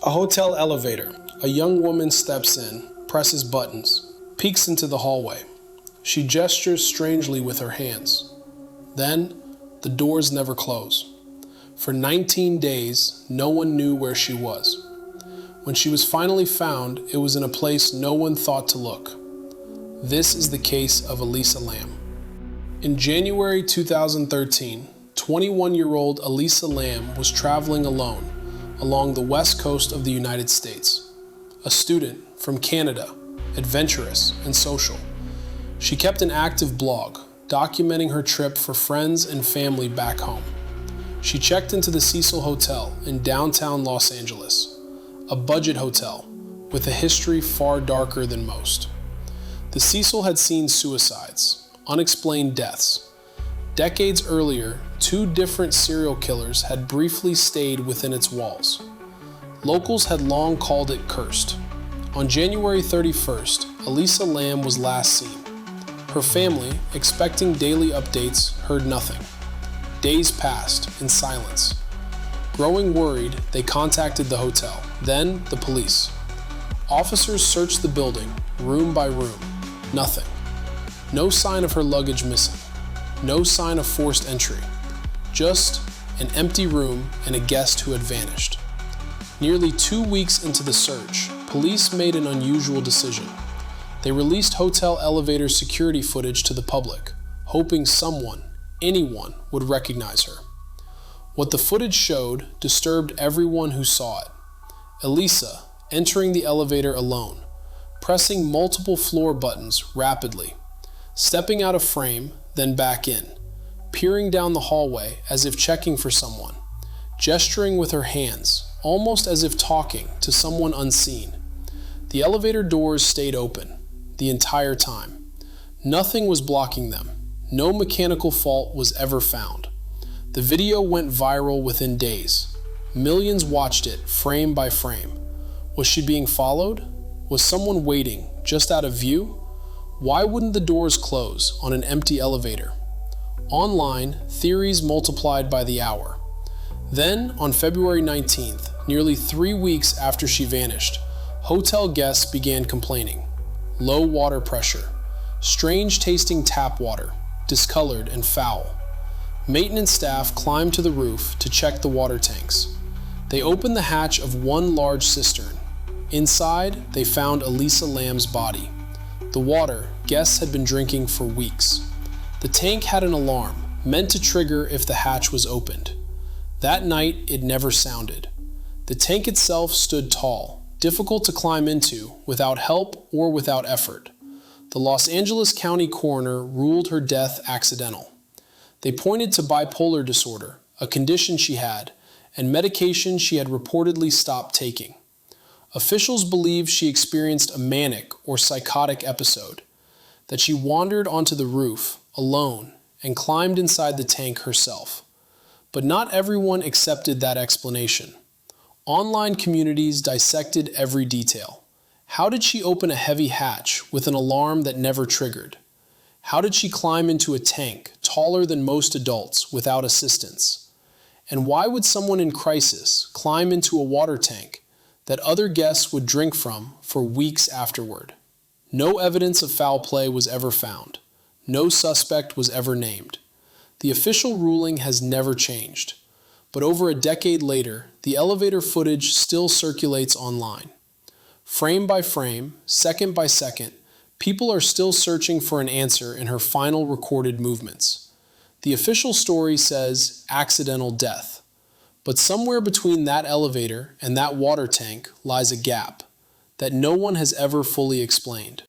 A hotel elevator. A young woman steps in, presses buttons, peeks into the hallway. She gestures strangely with her hands. Then, the doors never close. For 19 days, no one knew where she was. When she was finally found, it was in a place no one thought to look. This is the case of Elisa Lam. In January 2013, 21-year-old Elisa Lam was traveling alone along the west coast of the United States. A student from Canada, adventurous and social. She kept an active blog, documenting her trip for friends and family back home. She checked into the Cecil Hotel in downtown Los Angeles, a budget hotel with a history far darker than most. The Cecil had seen suicides, unexplained deaths. Decades earlier, 2 different serial killers had briefly stayed within its walls. Locals had long called it cursed. On January 31st, Elisa Lam was last seen. Her family, expecting daily updates, heard nothing. Days passed in silence. Growing worried, they contacted the hotel, then the police. Officers searched the building, room by room. Nothing. No sign of her luggage missing. No sign of forced entry. Just an empty room and a guest who had vanished. Nearly 2 weeks into the search, police made an unusual decision. They released hotel elevator security footage to the public, hoping someone, anyone, would recognize her. What the footage showed disturbed everyone who saw it. Elisa entering the elevator alone, pressing multiple floor buttons rapidly, stepping out of frame, then back in, peering down the hallway as if checking for someone, gesturing with her hands, almost as if talking to someone unseen. The elevator doors stayed open the entire time. Nothing was blocking them. No mechanical fault was ever found. The video went viral within days. Millions watched it, frame by frame. Was she being followed? Was someone waiting, just out of view? Why wouldn't the doors close on an empty elevator? Online, theories multiplied by the hour. Then, on February 19th, nearly 3 weeks after she vanished, hotel guests began complaining. Low water pressure, strange tasting tap water, discolored and foul. Maintenance staff climbed to the roof to check the water tanks. They opened the hatch of one large cistern. Inside, they found Elisa Lam's body. The water guests had been drinking for weeks. The tank had an alarm, meant to trigger if the hatch was opened. That night, it never sounded. The tank itself stood tall, difficult to climb into, without help or without effort. The Los Angeles County coroner ruled her death accidental. They pointed to bipolar disorder, a condition she had, and medication she had reportedly stopped taking. Officials believe she experienced a manic or psychotic episode, that she wandered onto the roof, alone, and climbed inside the tank herself. But not everyone accepted that explanation. Online communities dissected every detail. How did she open a heavy hatch with an alarm that never triggered? How did she climb into a tank taller than most adults without assistance? And why would someone in crisis climb into a water tank that other guests would drink from for weeks afterward? No evidence of foul play was ever found. No suspect was ever named. The official ruling has never changed. But over a decade later, the elevator footage still circulates online. Frame by frame, second by second, people are still searching for an answer in her final recorded movements. The official story says accidental death. But somewhere between that elevator and that water tank lies a gap that no one has ever fully explained.